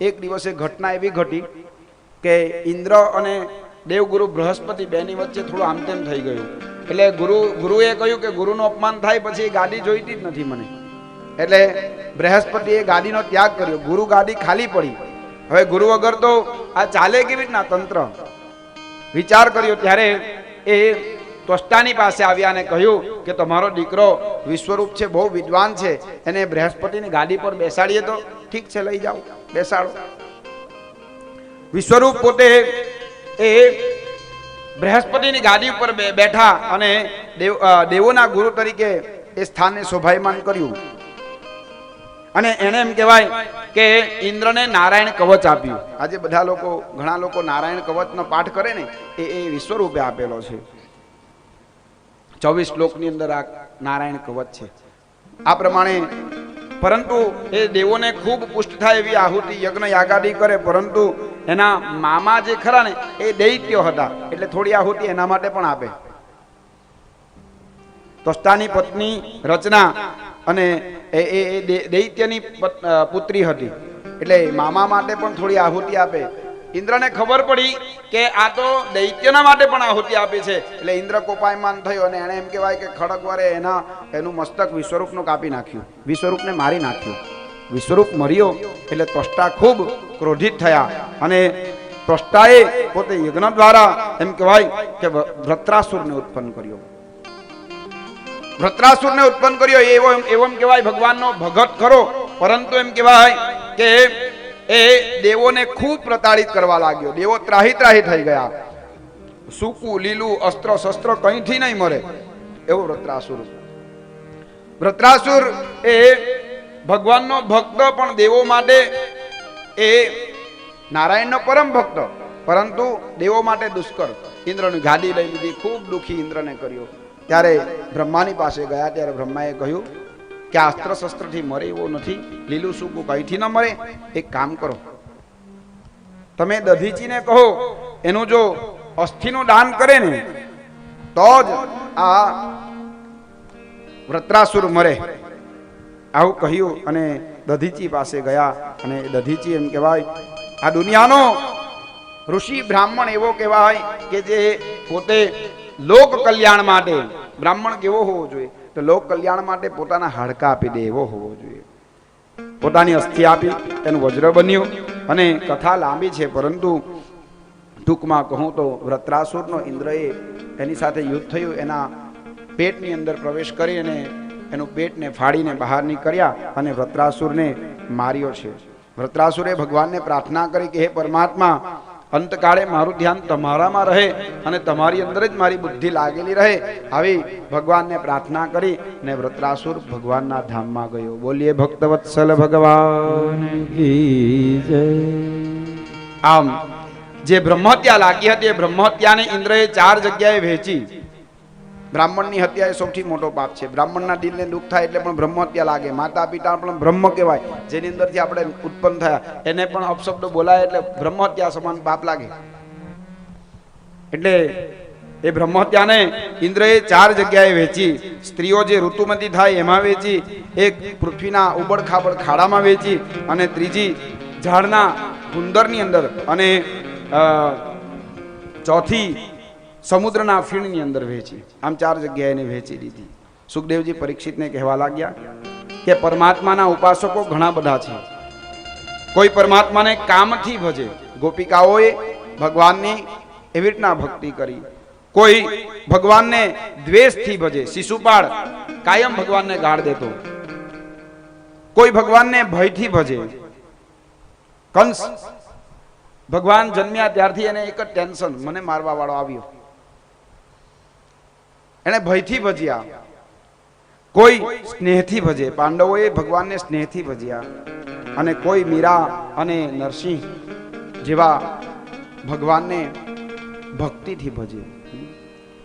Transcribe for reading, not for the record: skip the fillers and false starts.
એક દિવસે ઘટના એવી ઘટી કે ઇન્દ્ર અને દેવગુરુ બૃહસ્પતિ બેની વચ્ચે થોડું આમ તેમ થઈ ગયું. એટલે ગુરુએ કહ્યું કે ગુરુનું અપમાન થાય પછી ગાદી જોઈતી જ નથી મને. એટલે બૃહસ્પતિએ ગાદીનો ત્યાગ કર્યો. ગુરુ ગાદી ખાલી પડી. હવે ગુરુ વગર તો આ ચાલે કેવી રીતના તંત્ર? વિચાર કર્યો ત્યારે એ ત્વષ્ટાની પાસે આવ્યા અને કહ્યું કે તમારો દીકરો વિશ્વરૂપ છે, બહુ વિદ્વાન છે, એને બૃહસ્પતિની ગાદી પર બેસાડીએ તો? ઠીક છે, લઈ જાઓ, બેસાડો. વિશ્વરૂપ પોતે એ બૃહસ્પતિની ગાદી ઉપર બેઠા અને દેવોના ગુરુ તરીકે એ સ્થાનને શોભાયમાન કર્યું. અને એને એમ કહેવાય કે ઇન્દ્રને નારાયણ કવચ આપ્યું. આજે બધા લોકો, ઘણા લોકો નારાયણ કવચનો પાઠ કરે ને, એ વિશ્વરૂપે આપેલો છે. 24 શ્લોકની અંદર આ નારાયણ કવચ છે. આ પ્રમાણે પરંતુ એ દેવોને ખૂબ પુષ્ટ થાય એવી આહુતિ યજ્ઞ યાગાદી કરે, પરંતુ એના મામા જે ખરા ને એ દૈત્યો હતા, એટલે થોડી આહુતિ એના માટે પણ આપે. ત્વષ્ટાની પત્ની રચના અને એ દૈત્યની પુત્રી હતી, એટલે મામા માટે પણ થોડી આહુતિ આપે. ઇન્દ્રને ખબર પડી કે આ તો દૈત્યના માટે પણ આહુતિ આપી છે, એટલે ઇન્દ્ર કોપાયમાન થયો અને એને એમ કહેવાય કે ખડક વડે એનું મસ્તક વિશ્વરૂપનું કાપી નાખ્યું, વિશ્વરૂપને મારી નાખ્યું. વિશ્વરૂપ મર્યો એટલે ત્વષ્ટા ખૂબ ક્રોધિત થયા અને ત્વષ્ટાએ પોતે યજ્ઞ દ્વારા એમ કહેવાય કે વૃત્રાસુરને ઉત્પન્ન કર્યો. વૃત્રાસુરને ઉત્પન્ન કર્યો એવો એમ કહેવાય ભગવાનનો ભગત ખરો, પરંતુ એમ કહેવાય કે એ દેવોને ખૂબ પ્રતાડિત કરવા લાગ્યો. દેવો ત્રાહી ત્રાહી થઈ ગયા. સૂકું લીલું અસ્ત્ર શસ્ત્ર કંઈથી નહીં મરે એવો વૃત્રાસુર. વૃત્રાસુર એ ભગવાનનો ભક્ત, પણ દેવો માટે એ નારાયણનો પરમ ભક્ત, પરંતુ દેવો માટે દુષ્કર. ઇન્દ્રની ગાદી લઈ લીધી, ખૂબ દુઃખી ઇન્દ્રને કર્યો. ત્યારે બ્રહ્માની પાસે ગયા ત્યારે બ્રહ્માએ કહ્યું કે અસ્ત્ર શસ્ત્રથી મરે એવો નથી, લીલું સૂકું કઈથી ન મરે. એક કામ કરો, તમે દધીચીને કહો એનું જો અસ્થિનું દાન કરે ને તો જ આ વૃત્રાસુર મરે. આવું કહ્યું અને દધીચી પાસે ગયા. અને દધીચી એમ કહેવાય આ દુનિયાનો ઋષિ બ્રાહ્મણ એવો કહેવાય કે જે પોતે લોક કલ્યાણ માટે, બ્રાહ્મણ કેવો હોવો જોઈએ તો લોક કલ્યાણ માટે પોતાના હાડકા આપી દે એવો હોવો જોઈએ. પોતાની અસ્થિ આપી તેનું વજ્ર બન્યું. અને કથા લાંબી છે, પરંતુ ટૂંકમાં કહું તો વૃત્રાસુરનો ઇન્દ્રએ એની સાથે યુદ્ધ થયું, એના પેટની અંદર પ્રવેશ કરી અને એનું પેટને ફાડીને બહાર નીકળ્યા અને વૃત્રાસુરને માર્યો છે. વૃત્રાસુરે ભગવાનને પ્રાર્થના કરી કે હે પરમાત્મા, અંતકાળે મારું ધ્યાન તમારામાં રહે અને તમારી અંદર જ મારી બુદ્ધિ લાગેલી રહે, આવી ભગવાનને પ્રાર્થના કરી ને વૃત્રાસુર ભગવાનના ધામમાં ગયો. બોલીએ ભક્તવત્સલ ભગવાન કી જય. આમ જે બ્રહ્મહત્યા લાગી હતી એ બ્રહ્મહત્યાને ઇન્દ્રએ 4 જગ્યાએ વહેંચી. બ્રાહ્મણની હત્યા એ સૌથી મોટો પાપ છે. બ્રાહ્મણના દિલને દુઃખ થાય એટલે પણ બ્રહ્મહત્યા લાગે. માતા પિતા પણ બ્રહ્મ કહેવાય, જેની અંદરથી આપણે ઉત્પન્ન થયા, એને પણ અપશબ્દો બોલાય એટલે બ્રહ્મહત્યા સમાન પાપ લાગે. એટલે એ બ્રહ્મહત્યાને ઇન્દ્રએ 4 જગ્યાએ વહેંચી. સ્ત્રીઓ જે ઋતુમતી થાય એમાં વહેંચી, એક પૃથ્વીના ઉબડ ખાબડ ખાડામાં વહેંચી, અને ત્રીજી ઝાડના ગુંદરની અંદર, અને ચોથી સમુદ્રના ફીણની અંદર વહેંચી. આમ 4 જગ્યાએ એને વહેંચી દીધી. સુખદેવજી પરીક્ષિતને કહેવા લાગ્યા કે પરમાત્માના ઉપાસકો ઘણા બધા છે. કોઈ પરમાત્માને કામથી ભજે, ગોપિકાઓએ ભગવાનની એવી રીતના ભક્તિ કરી. કોઈ ભગવાનને દ્વેષથી ભજે, શિશુપાળ કાયમ ભગવાનને ગાળ દેતો. કોઈ ભગવાનને ભયથી ભજે. કંસ ભગવાન જન્મ્યા ત્યારથી એને એક જ ટેન્શન, મને મારવા વાળો આવ્યો, એને ભયથી ભજ્યા. કોઈ સ્નેહથી ભજે, પાંડવોએ ભગવાનને સ્નેહથી ભજ્યા. અને કોઈ મીરા અને નરસિંહ જેવા ભગવાનને ભક્તિથી ભજે.